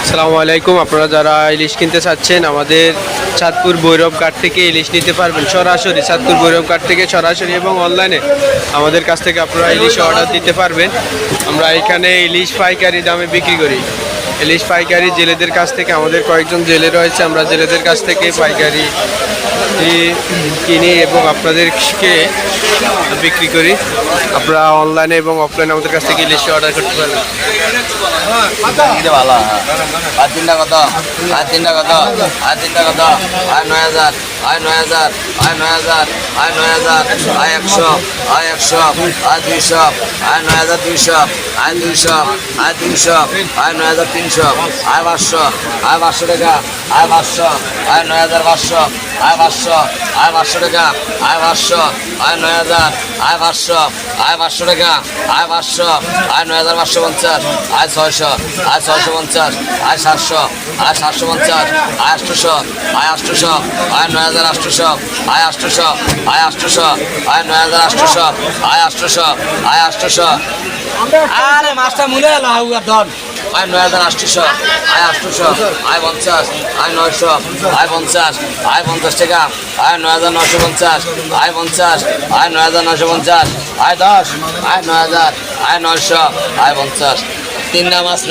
আসসালামু আলাইকুম। আপনারা যারা ইলিশ কিনতে চাচ্ছেন আমাদের চাঁদপুর ভৈরব ঘাট থেকে ইলিশ নিতে পারবেন সরাসরি। চাঁদপুর ভৈরব ঘাট থেকে সরাসরি এবং অনলাইনে আমাদের কাছ থেকে আপনারা ইলিশ অর্ডার দিতে পারবেন। আমরা এখানে ইলিশ পাইকারি দামে বিক্রি করি। ইলিশ পাইকারি জেলেদের কাছ থেকে, আমাদের কয়েকজন জেলে রয়েছে, আমরা জেলেদের কাছ থেকে পাইকারি কিনি এবং আপনাদেরকে বিক্রি করি। আপনারা অনলাইনে এবং অফলাইনে আমাদের কাছ থেকে ইলিশ অর্ডার করতে পারবেন। ভালো আর তিনটা কত, আর তিনটা কত, আর তিনটা কত, আর 9,000, আর 9,000, আর 9,000, আর 9,000, আর 100, আর 100, আর 200, আর 9,200, আর 200, আর 300, আর 9,300, আর 500, আর 500 টাকা, আর 500, আর 9,500, আর 500, আর 500 টাকা, আর 500, আর 9,000, আর 500, আর 500 টাকা, আর 500, আর 9,550, আর 600, আর 650, আর 700, আর 750, আর 800, আর 800, আর 9,800, আর 800, আর 800, আর 9,800, আর 800, আর 800, আরে মাছটা মুলে এলো হাউয়ার ধন, আর 9,800, আর 800, আর 50, আর 900, আর 50, আর 50 টাকা, আর 9,950, আর 50, আর 9,950, আর 10, আর 9,000, আর 900, আর 50, তিন না মাছ।